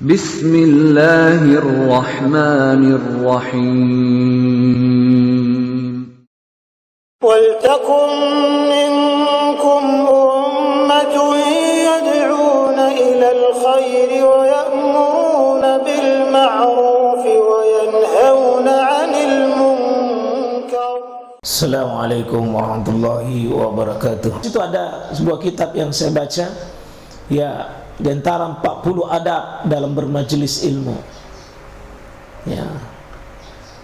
Bismillahirrahmanirrahim. وَلْتَكُنْ مِنْكُمْ أُمَّةٌ يَدْعُونَ إِلَى الْخَيْرِ وَيَأْمُرُونَ بِالْمَعْرُوفِ وَيَنْهَوْنَ عَنِ الْمُنْكَرِ. Assalamualaikum warahmatullahi wabarakatuh. Itu ada sebuah kitab yang saya baca, ya, di antara 40 adab dalam bermajelis ilmu. Ya.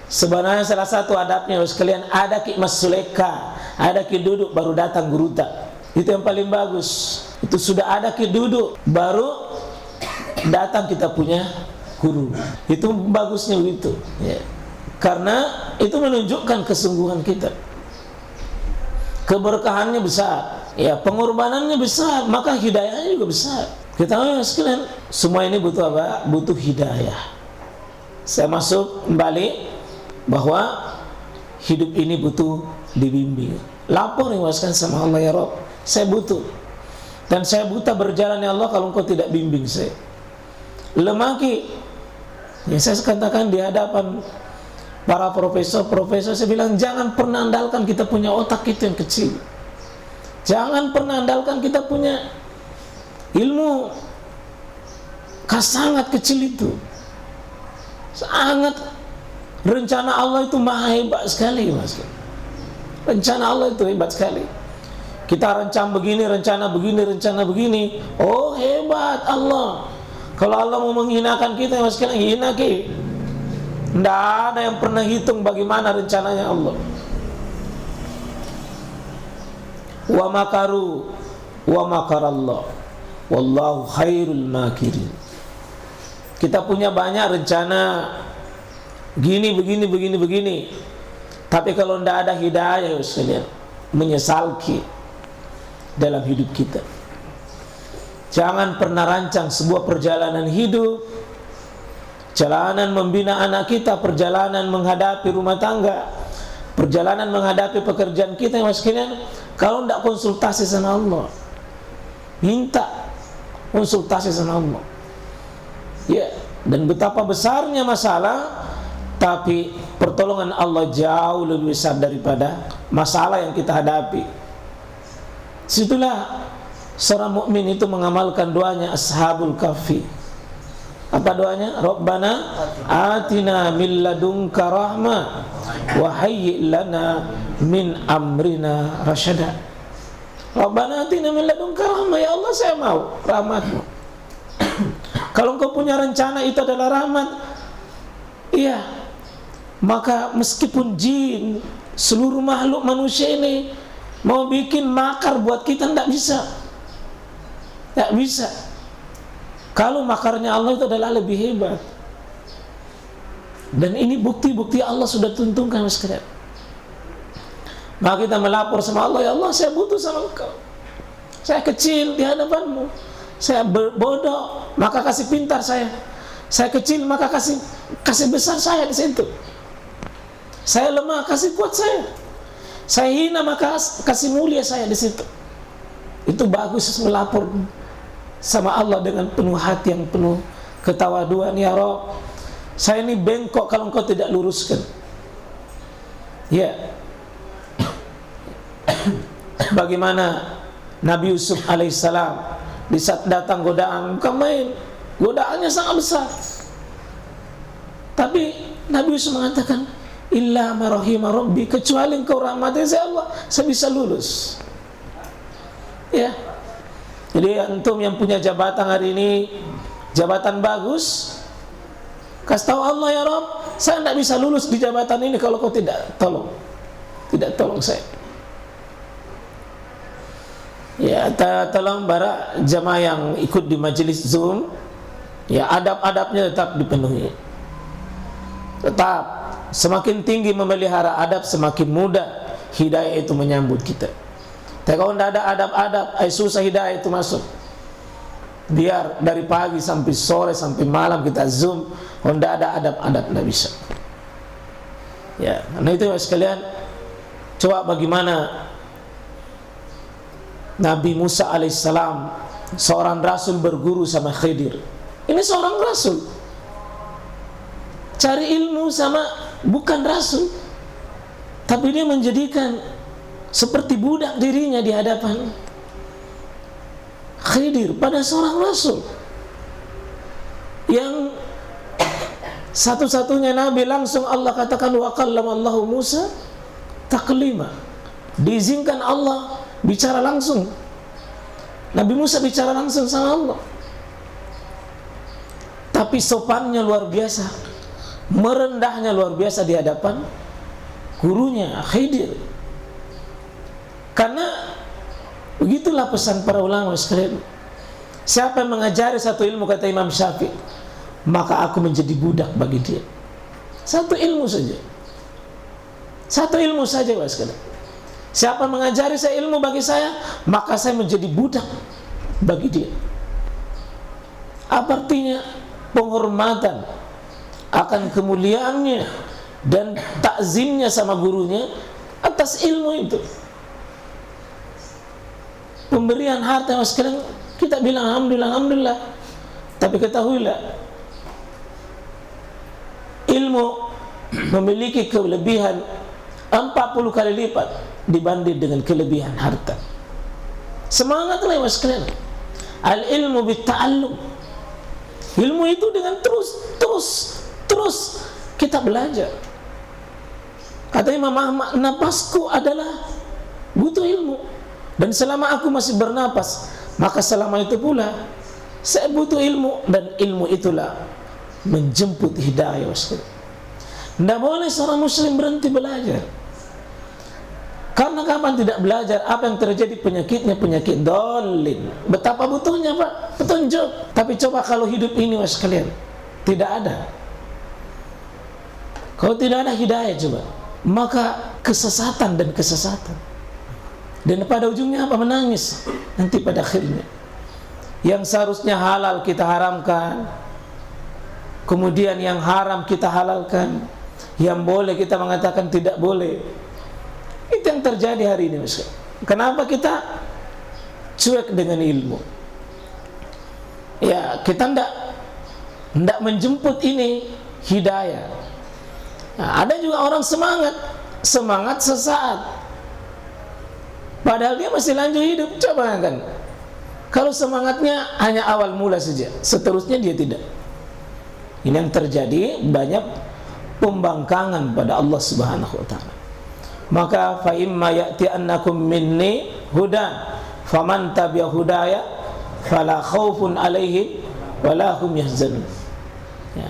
Sebenarnya salah satu adabnya sekalian, ada ki masuleka, ada ki duduk baru datang guru tak. Itu yang paling bagus. Itu sudah ada ki duduk baru datang kita punya guru. Itu bagusnya begitu, ya. Karena itu menunjukkan kesungguhan kita. Keberkahannya besar, ya, pengorbanannya besar, maka hidayahnya juga besar. Kita sekalian, semua ini butuh apa? Butuh hidayah. Saya masuk kembali bahwa hidup ini butuh dibimbing. Lapor riwayatkan sama Allah, ya Rabb, saya butuh. Dan saya buta berjalan, ya Allah, kalau Engkau tidak bimbing saya. Lemaki. Yang saya katakan di hadapan para profesor, saya bilang, jangan pernah andalkan kita punya otak kita yang kecil. Jangan pernah andalkan kita punya ilmu sangat kecil itu. Sangat. Rencana Allah itu maha hebat sekali, Mas. Rencana Allah itu hebat sekali. Kita rencana begini. Oh, hebat Allah. Kalau Allah mau menghinakan kita, Mas, hina ki. Tidak ada yang pernah hitung bagaimana rencananya Allah. Wa makaru wa makarallah wallahu khairul makirin. Kita punya banyak rencana, begini. Tapi kalau tidak ada hidayah, sekalian, menyesal dalam hidup kita. Jangan pernah rancang sebuah perjalanan hidup, perjalanan membina anak kita, perjalanan menghadapi rumah tangga, perjalanan menghadapi pekerjaan kita, sekalian, kalau tidak konsultasi sama Allah. Minta konsultasi sama Allah. Ya, dan betapa besarnya masalah, tapi pertolongan Allah jauh lebih besar daripada masalah yang kita hadapi. Situlah seorang mukmin itu mengamalkan doanya Ashabul Kahfi. Apa doanya? Rabbana atina min ladunka rahmah wa hayyi' lana min amrina rasyada. Rabbana atina min ladunka rahmah, ya Allah, saya mau rahmat-Mu. Kalau Engkau punya rencana itu adalah rahmat, iya, maka meskipun jin, seluruh makhluk manusia ini mau bikin makar buat kita, tidak bisa. Tidak bisa. Kalau makarnya Allah itu adalah lebih hebat. Dan ini bukti-bukti Allah sudah tentukan, sekalian. Maka kita melapor sama Allah, ya Allah, saya butuh sama Engkau. Saya kecil di hadapan-Mu. Saya bodoh, maka kasih pintar saya. Saya kecil, maka kasih besar saya di situ. Saya lemah, kasih kuat saya. Saya hina, maka kasih mulia saya di situ. Itu bagus melapor sama Allah dengan penuh hati yang penuh ketawaduan, ya Rabb, saya ini bengkok kalau Engkau tidak luruskan. Ya. Bagaimana Nabi Yusuf alaihissalam di saat datang godaan, bukan main, godaannya sangat besar. Tapi Nabi Yusuf mengatakan, illa ma rahima rabbi, kecuali Engkau rahmati saya, Allah, saya bisa lulus. Ya. Jadi antum yang punya jabatan hari ini, jabatan bagus, kasih tahu Allah, ya Rabb, saya tidak bisa lulus di jabatan ini kalau Kau tidak tolong saya. Ya, tolong para jamaah yang ikut di majelis Zoom, ya, adab-adabnya tetap dipenuhi. Tetap semakin tinggi memelihara adab, semakin mudah hidayah itu menyambut kita. Tapi kalau tidak ada adab-adab, susah hidayah itu masuk. Biar dari pagi sampai sore sampai malam kita Zoom, kalau tidak ada adab-adab tidak bisa. Ya, karena itu sekalian, coba bagaimana Nabi Musa alaihissalam, seorang rasul, berguru sama Khidir. Ini seorang rasul. Cari ilmu sama bukan rasul, tapi dia menjadikan seperti budak dirinya di hadapan Khidir, pada seorang rasul yang satu-satunya nabi langsung Allah katakan wa kallama Allahu Musa taklima. Diizinkan Allah bicara langsung. Nabi Musa bicara langsung sama Allah. Tapi sopannya luar biasa, merendahnya luar biasa di hadapan gurunya Khidir. Karena begitulah pesan para ulama sekalian. Siapa yang mengajari satu ilmu, kata Imam Syafi'i, maka aku menjadi budak bagi dia. Satu ilmu saja. Satu ilmu saja, Pak sekalian. Siapa mengajari saya ilmu bagi saya, maka saya menjadi budak bagi dia. Apa artinya? Penghormatan akan kemuliaannya dan takzimnya sama gurunya atas ilmu itu. Pemberian harta, Mas, sekarang kita bilang alhamdulillah, alhamdulillah. Tapi ketahuilah, ilmu memiliki kelebihan 40 kali lipat dibanding dengan kelebihan harta. Semangatlah, Mas, sekalian. Al ilmu bitta'allum. Ilmu itu dengan terus kita belajar. Kata Imam Ahmad, napasku adalah butuh ilmu. Dan selama aku masih bernapas, maka selama itu pula saya butuh ilmu. Dan ilmu itulah menjemput hidayah. Tidak boleh seorang muslim berhenti belajar. Karena kapan tidak belajar, apa yang terjadi? Penyakitnya penyakit dolin. Betapa butuhnya, Pak, petunjuk. Tapi coba kalau hidup ini, Mas, sekalian, tidak ada. Kalau tidak ada hidayah, coba, maka kesesatan dan kesesatan. Dan pada ujungnya apa? Menangis nanti pada akhirnya. Yang seharusnya halal kita haramkan, kemudian yang haram kita halalkan, yang boleh kita mengatakan tidak boleh. Itu yang terjadi hari ini, Mas. Kenapa kita cuek dengan ilmu? Ya, kita tidak menjemput ini hidayah. Nah, ada juga orang semangat sesaat, padahal dia masih lanjut hidup. Coba kan, kalau semangatnya hanya awal mula saja, seterusnya dia tidak. Ini yang terjadi, banyak pembangkangan pada Allah Subhanahu wa Ta'ala. Maka fa imma ya'ti'annakum minni hudan faman tabi'a hudaya fala khaufun 'alaihim wala hum yahzanun. Ya.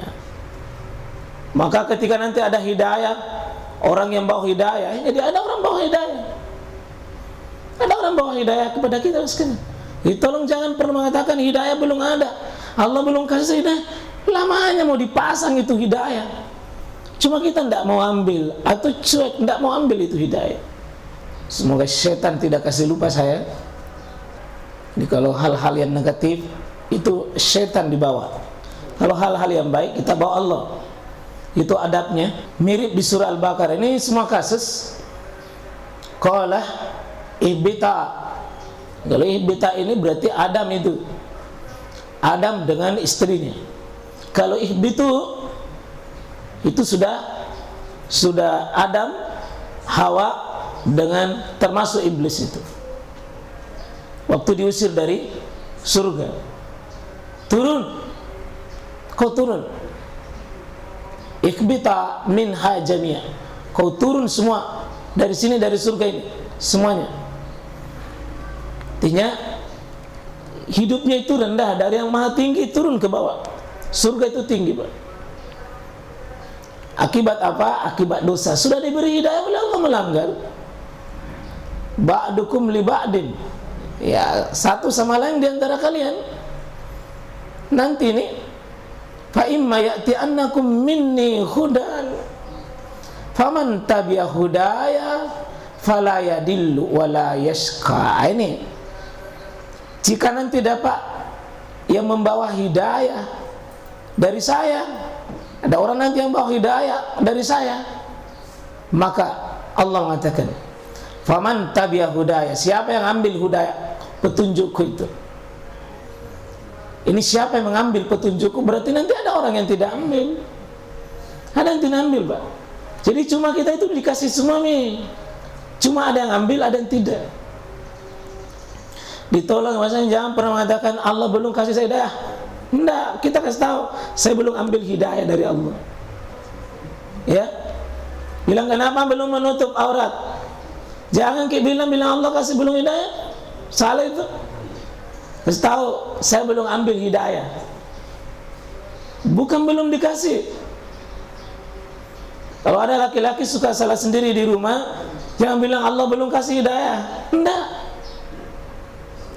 Maka ketika nanti ada hidayah, orang yang bawa hidayah, jadi ada orang bawa hidayah. Ada orang bawa hidayah kepada kita sekarang. Tolong jangan pernah mengatakan hidayah belum ada, Allah belum kasih hidayah. Lamanya mau dipasang itu hidayah. Cuma kita tidak mau ambil, atau cuek, tidak mau ambil itu hidayah. Semoga setan tidak kasih lupa saya. Jadi kalau hal-hal yang negatif itu setan dibawa. Kalau hal-hal yang baik kita bawa Allah. Itu adabnya. Mirip di surah Al-Baqarah. Ini semua kasus. Qala ihbita. Kalau ihbita ini berarti Adam itu. Adam dengan istrinya. Kalau ihbitu itu sudah Adam, Hawa dengan termasuk iblis itu. Waktu diusir dari surga, turun, kau turun. Ikbita minha jami'a, kau turun semua dari sini, dari surga ini semuanya. Artinya hidupnya itu rendah, dari yang maha tinggi turun ke bawah. Surga itu tinggi, Pak. Akibat apa? Akibat dosa. Sudah diberi hidayah oleh Allah, melanggar. Ba'dukum li ba'din. Ya, satu sama lain di antara kalian. Nanti ini fa imma ya'ti'annakum minni hudan faman tabi'a hudaya fala yadillu wala yashqa. Ini jika nanti dapat yang membawa hidayah dari saya, ada orang nanti yang bawa hidayah dari saya, maka Allah mengatakan faman tabi'a hudaya, siapa yang ambil hudayah, petunjukku itu, fala yadillu wala yashqa. Ini jika nanti dapat yang membawa hidayah dari saya, ada orang nanti yang bawa hidayah dari saya, maka Allah mengatakan faman tabi'a hudaya, siapa yang ambil hudayah, petunjukku itu, fala yadillu wala yashqa. Ini jika nanti dapat yang membawa hidayah dari saya, ada orang nanti yang bawa hidayah dari saya, maka Allah mengatakan faman tabi'a hudaya, siapa yang ambil hudayah, petunjukku itu, ini siapa yang mengambil petunjukku, berarti nanti ada orang yang tidak ambil. Ada yang tidak ambil, Pak. Jadi cuma kita itu dikasih semua nih. Cuma ada yang ambil, ada yang tidak. Ditolong, maksudnya jangan pernah mengatakan Allah belum kasih saya hidayah. Enggak, kita kasih tahu, saya belum ambil hidayah dari Allah. Ya. Bilang kenapa belum menutup aurat? Jangan bilang Allah kasih belum hidayah. Salah itu. Kasih tahu, saya belum ambil hidayah. Bukan belum dikasih. Kalau ada laki-laki suka salah sendiri di rumah, jangan bilang Allah belum kasih hidayah. Enggak.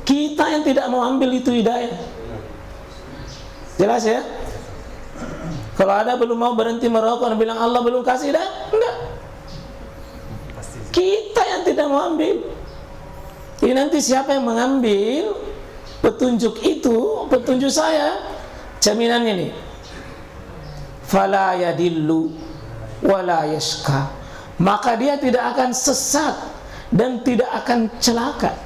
Kita yang tidak mau ambil itu hidayah. Jelas ya? Kalau ada belum mau berhenti merokok dan bilang Allah belum kasih hidayah, enggak. Kita yang tidak mau ambil. Jadi nanti siapa yang mengambil petunjuk itu, petunjuk saya, jaminannya nih. Fala yadillu wala yashqa. Maka dia tidak akan sesat dan tidak akan celaka.